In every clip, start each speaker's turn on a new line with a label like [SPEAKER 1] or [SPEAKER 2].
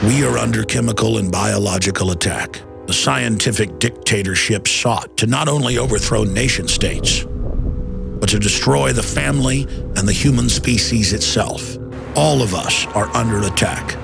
[SPEAKER 1] We are under chemical and biological attack. The scientific dictatorship sought to not only overthrow nation states, but to destroy the family and the human species itself. All of us are under attack.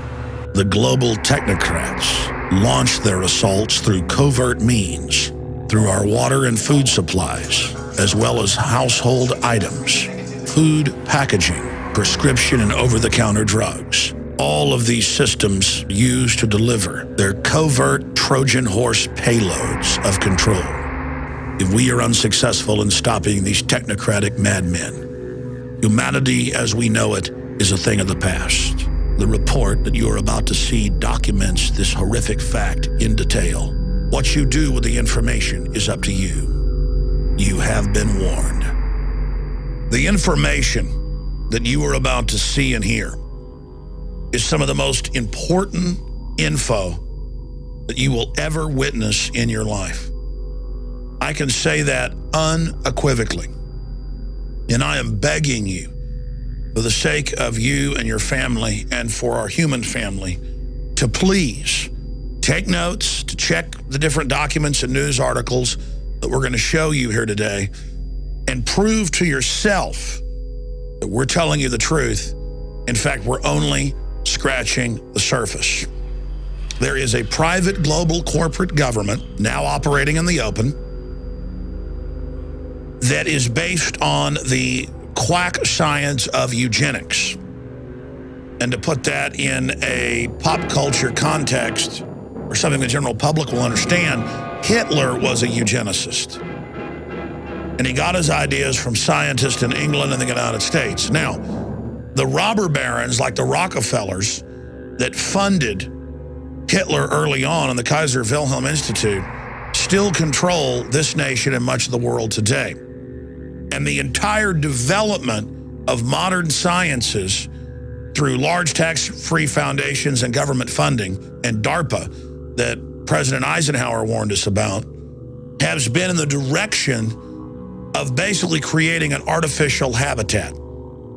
[SPEAKER 1] The global technocrats launch their assaults through covert means, through our water and food supplies, as well as household items, food packaging, prescription and over-the-counter drugs. All of these systems use to deliver their covert Trojan horse payloads of control. If we are unsuccessful in stopping these technocratic madmen, humanity as we know it is a thing of the past. The report that you are about to see documents this horrific fact in detail. What you do with the information is up to you. You have been warned. The information that you are about to see and hear is some of the most important info that you will ever witness in your life. I can say that unequivocally. And I am begging you, for the sake of you and your family and for our human family, to please take notes, to check the different documents and news articles that we're going to show you here today, and prove to yourself that we're telling you the truth. In fact, we're only scratching the surface. There is a private global corporate government now operating in the open that is based on the quack science of eugenics. And to put that in a pop culture context, or something the general public will understand, Hitler was a eugenicist. And he got his ideas from scientists in England and the United States. Now, the robber barons like the Rockefellers that funded Hitler early on in the Kaiser Wilhelm Institute still control this nation and much of the world today. And the entire development of modern sciences through large tax-free foundations and government funding and DARPA that President Eisenhower warned us about has been in the direction of basically creating an artificial habitat,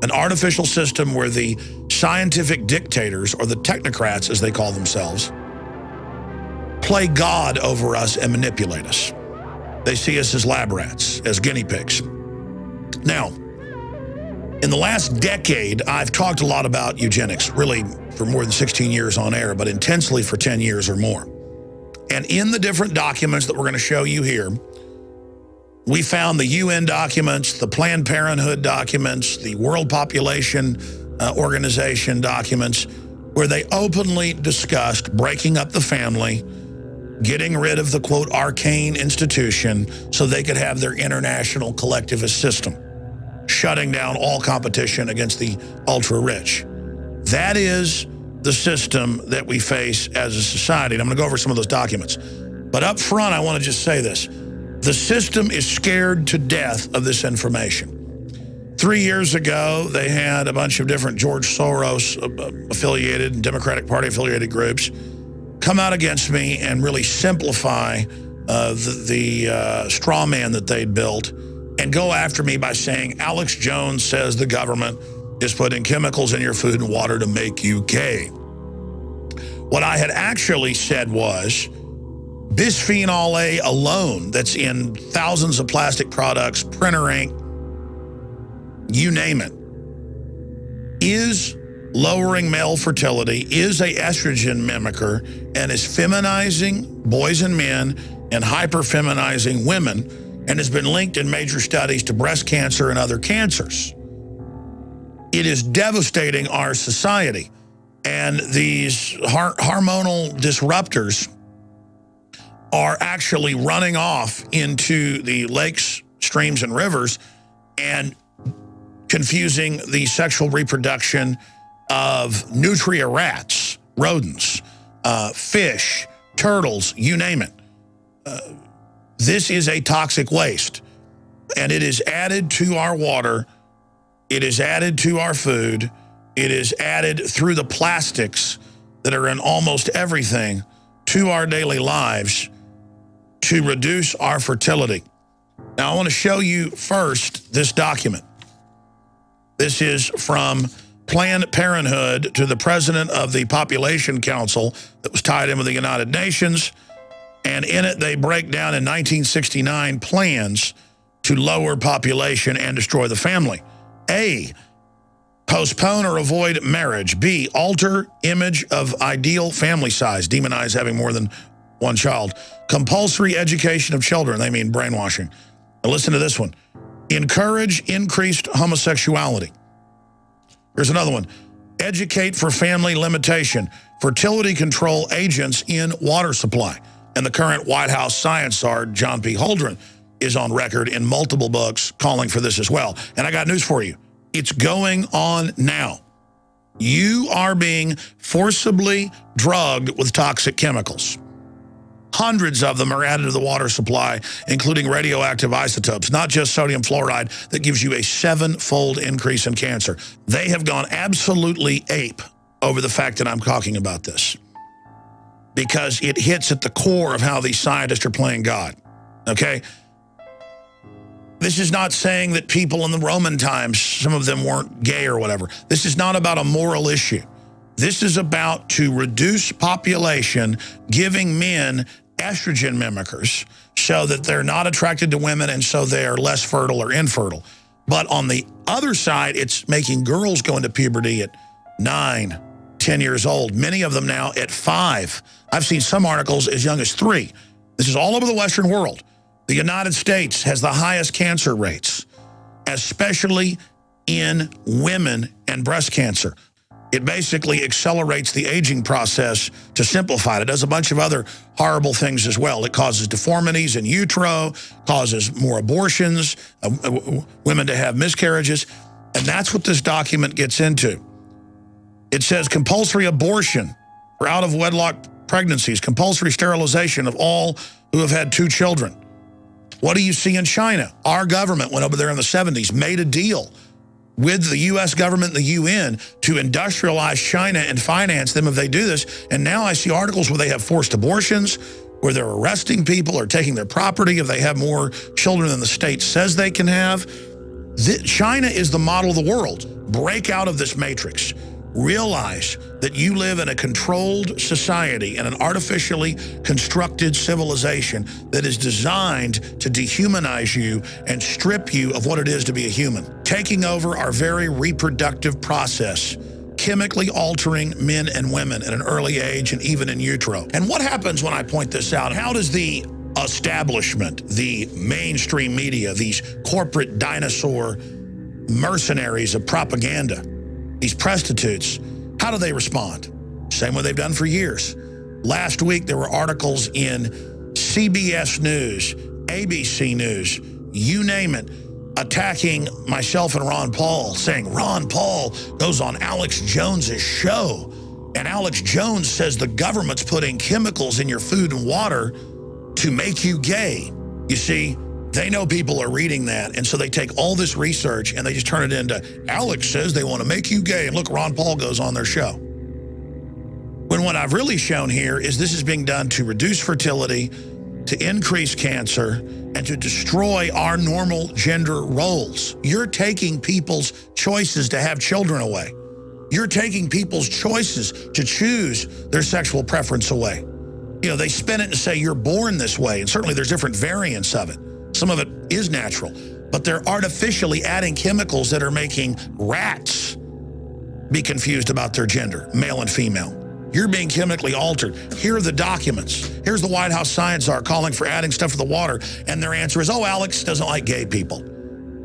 [SPEAKER 1] an artificial system where the scientific dictators, or the technocrats as they call themselves, play God over us and manipulate us. They see us as lab rats, as guinea pigs. Now, in the last decade, I've talked a lot about eugenics, really for more than 16 years on air, but intensely for 10 years or more. And in the different documents that we're going to show you here, we found the UN documents, the Planned Parenthood documents, the World Population Organization documents, where they openly discussed breaking up the family, getting rid of the, quote, arcane institution so they could have their international collectivist system, shutting down all competition against the ultra-rich. That is the system that we face as a society. And I'm going to go over some of those documents. But up front, I want to just say this. The system is scared to death of this information. 3 years ago, they had a bunch of different George Soros-affiliated and Democratic Party-affiliated groups come out against me and really simplify the straw man that they'd built and go after me by saying, Alex Jones says the government is putting chemicals in your food and water to make you gay. What I had actually said was, bisphenol-a alone, that's in thousands of plastic products, printer ink, you name it, is lowering male fertility, is a estrogen mimicker, and is feminizing boys and men and hyper-feminizing women, and has been linked in major studies to breast cancer and other cancers. It is devastating our society. And these hormonal disruptors are actually running off into the lakes, streams, and rivers and confusing the sexual reproduction of nutria rats, rodents, fish, turtles, you name it. This is a toxic waste, and it is added to our water, it is added to our food, it is added through the plastics that are in almost everything to our daily lives to reduce our fertility. Now, I want to show you first this document. This is from Planned Parenthood to the president of the Population Council that was tied in with the United Nations. And in it, they break down in 1969 plans to lower population and destroy the family. A, postpone or avoid marriage. B, alter image of ideal family size. Demonize having more than one child. Compulsory education of children. They mean brainwashing. Now listen to this one. Encourage increased homosexuality. Here's another one. Educate for family limitation. Fertility control agents in water supply. And the current White House science czar, John P. Holdren, is on record in multiple books calling for this as well. And I got news for you. It's going on now. You are being forcibly drugged with toxic chemicals. Hundreds of them are added to the water supply, including radioactive isotopes, not just sodium fluoride that gives you a 7-fold increase in cancer. They have gone absolutely ape over the fact that I'm talking about this because it hits at the core of how these scientists are playing God, okay? This is not saying that people in the Roman times, some of them weren't gay or whatever. This is not about a moral issue. This is about to reduce population, giving men estrogen mimickers so that they're not attracted to women and so they are less fertile or infertile. But on the other side, it's making girls go into puberty at 9, 10 years old. Many of them now at 5. I've seen some articles as young as 3. This is all over the Western world. The United States has the highest cancer rates, especially in women and breast cancer. It basically accelerates the aging process to simplify it. It does a bunch of other horrible things as well. It causes deformities in utero, causes more abortions, women to have miscarriages. And that's what this document gets into. It says compulsory abortion for out-of-wedlock pregnancies, compulsory sterilization of all who have had 2 children. What do you see in China? Our government went over there in the 70s, made a deal with the U.S. government and the UN to industrialize China and finance them if they do this. And now I see articles where they have forced abortions, where they're arresting people or taking their property if they have more children than the state says they can have. China is the model of the world. Break out of this matrix. Realize that you live in a controlled society and an artificially constructed civilization that is designed to dehumanize you and strip you of what it is to be a human, taking over our very reproductive process, chemically altering men and women at an early age and even in utero. And what happens when I point this out? How does the establishment, the mainstream media, these corporate dinosaur mercenaries of propaganda, these prostitutes, how do they respond? Same way they've done for years. Last week, there were articles in CBS News, ABC News, you name it, attacking myself and Ron Paul, saying Ron Paul goes on Alex Jones's show. And Alex Jones says the government's putting chemicals in your food and water to make you gay. You see, they know people are reading that, and so they take all this research and they just turn it into, Alex says they want to make you gay, and look, Ron Paul goes on their show. When what I've really shown here is this is being done to reduce fertility, to increase cancer, and to destroy our normal gender roles. You're taking people's choices to have children away. You're taking people's choices to choose their sexual preference away. You know, they spin it and say you're born this way, and certainly there's different variants of it. Some of it is natural, but they're artificially adding chemicals that are making rats be confused about their gender, male and female. You're being chemically altered. Here are the documents. Here's the White House science czar calling for adding stuff to the water, and their answer is, oh, Alex doesn't like gay people.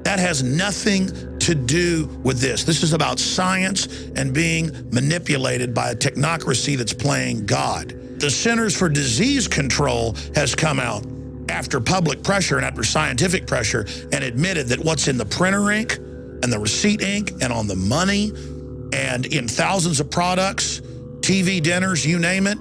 [SPEAKER 1] That has nothing to do with this. This is about science and being manipulated by a technocracy that's playing God. The Centers for Disease Control has come out after public pressure and after scientific pressure and admitted that what's in the printer ink and the receipt ink and on the money and in thousands of products, TV dinners, you name it,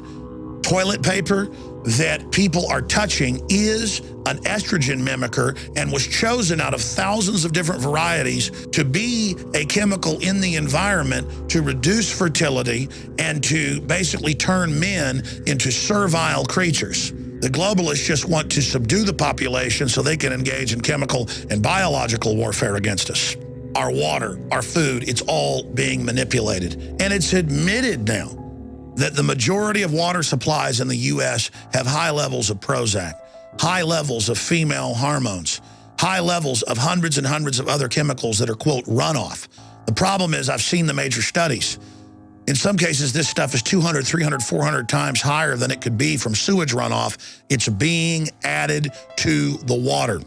[SPEAKER 1] toilet paper, that people are touching is an estrogen mimicker and was chosen out of thousands of different varieties to be a chemical in the environment to reduce fertility and to basically turn men into servile creatures. The globalists just want to subdue the population so they can engage in chemical and biological warfare against us. our water, our food, it's all being manipulated. And it's admitted now that the majority of water supplies in the U.S. have high levels of Prozac, high levels of female hormones, high levels of hundreds and hundreds of other chemicals that are, quote, runoff. The problem is I've seen the major studies. In some cases, this stuff is 200, 300, 400 times higher than it could be from sewage runoff. It's being added to the water.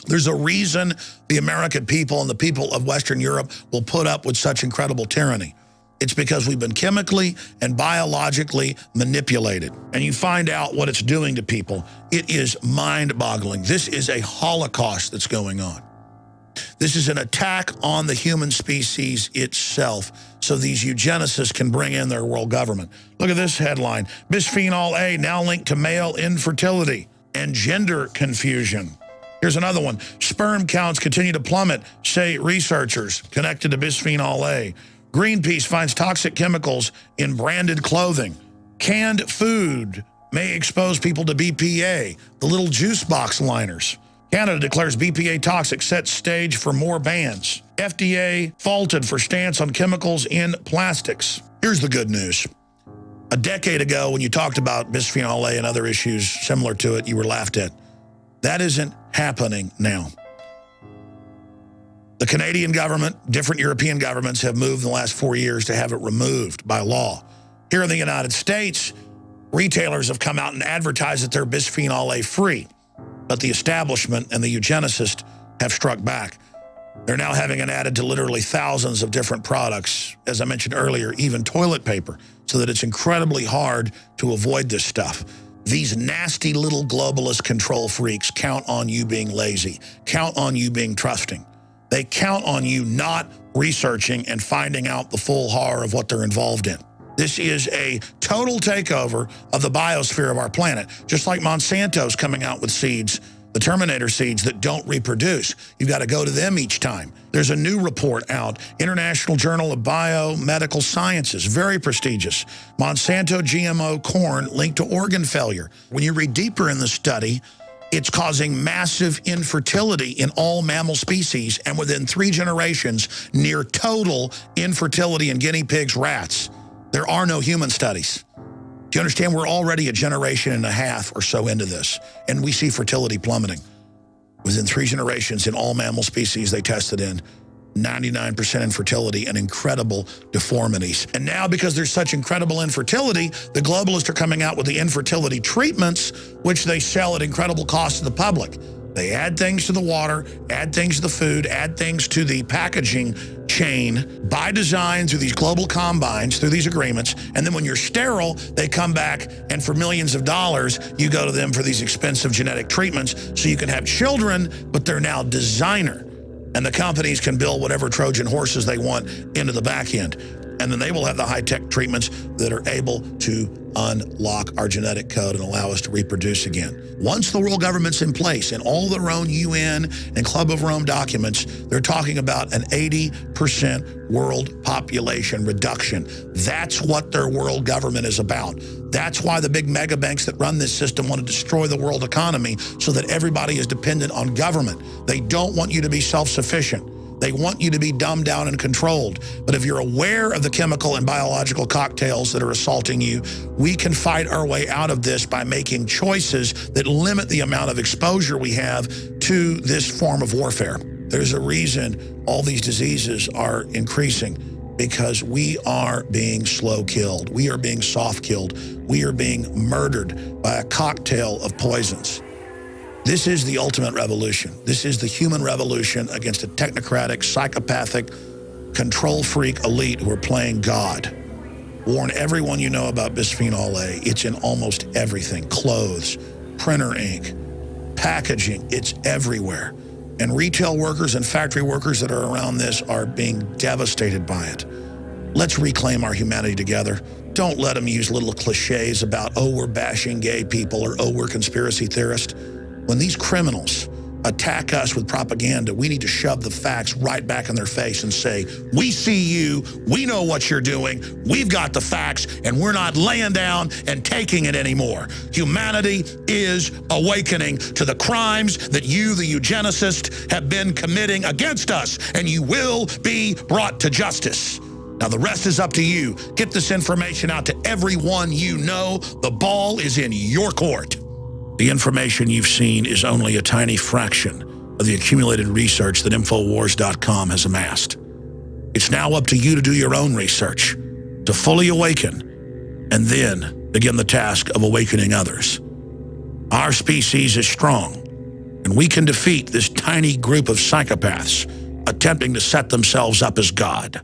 [SPEAKER 1] There's a reason the American people and the people of Western Europe will put up with such incredible tyranny. It's because we've been chemically and biologically manipulated. And you find out what it's doing to people. It is mind-boggling. This is a holocaust that's going on. This is an attack on the human species itself, so these eugenicists can bring in their world government. Look at this headline. Bisphenol-A now linked to male infertility and gender confusion. Here's another one. Sperm counts continue to plummet, say researchers connected to bisphenol-A. Greenpeace finds toxic chemicals in branded clothing. Canned food may expose people to BPA, the little juice box liners. Canada declares BPA toxic, sets stage for more bans. FDA faulted for stance on chemicals in plastics. Here's the good news. A decade ago, when you talked about bisphenol-A and other issues similar to it, you were laughed at. That isn't happening now. The Canadian government, different European governments have moved in the last 4 years to have it removed by law. Here in the United States, retailers have come out and advertised that they're bisphenol-A free. But the establishment and the eugenicists have struck back. They're now having it added to literally thousands of different products, as I mentioned earlier, even toilet paper, so that it's incredibly hard to avoid this stuff. These nasty little globalist control freaks count on you being lazy, count on you being trusting. They count on you not researching and finding out the full horror of what they're involved in. This is a total takeover of the biosphere of our planet, just like Monsanto's coming out with seeds, the Terminator seeds that don't reproduce. You've got to go to them each time. There's a new report out, International Journal of Biomedical Sciences, very prestigious. Monsanto GMO corn linked to organ failure. When you read deeper in the study, it's causing massive infertility in all mammal species, and within 3 generations, near total infertility in guinea pigs, rats. There are no human studies. Do you understand? We're already a generation and a half or so into this, and we see fertility plummeting. Within 3 generations in all mammal species they tested in, 99% infertility and incredible deformities. And now, because there's such incredible infertility, the globalists are coming out with the infertility treatments, which they sell at incredible cost to the public. They add things to the water, add things to the food, add things to the packaging chain by design through these global combines, through these agreements. And then when you're sterile, they come back and for millions of dollars, you go to them for these expensive genetic treatments so you can have children, but they're now designer. And the companies can build whatever Trojan horses they want into the back end. And then they will have the high-tech treatments that are able to unlock our genetic code and allow us to reproduce again. Once the world government's in place, in all their own UN and Club of Rome documents, they're talking about an 80% world population reduction. That's what their world government is about. That's why the big mega banks that run this system want to destroy the world economy so that everybody is dependent on government. They don't want you to be self-sufficient. They want you to be dumbed down and controlled. But if you're aware of the chemical and biological cocktails that are assaulting you, we can fight our way out of this by making choices that limit the amount of exposure we have to this form of warfare. There's a reason all these diseases are increasing, because we are being slow killed. We are being soft killed. We are being murdered by a cocktail of poisons. This is the ultimate revolution. This is the human revolution against a technocratic, psychopathic, control freak elite who are playing God. Warn everyone you know about bisphenol-A. It's in almost everything. Clothes, printer ink, packaging, it's everywhere. And retail workers and factory workers that are around this are being devastated by it. Let's reclaim our humanity together. Don't let them use little cliches about, oh, we're bashing gay people, or oh, we're conspiracy theorists. When these criminals attack us with propaganda, we need to shove the facts right back in their face and say, we see you, we know what you're doing, we've got the facts, and we're not laying down and taking it anymore. Humanity is awakening to the crimes that you, the eugenicists, have been committing against us, and you will be brought to justice. Now, the rest is up to you. Get this information out to everyone you know. The ball is in your court. The information you've seen is only a tiny fraction of the accumulated research that Infowars.com has amassed. It's now up to you to do your own research, to fully awaken, and then begin the task of awakening others. Our species is strong, and we can defeat this tiny group of psychopaths attempting to set themselves up as God.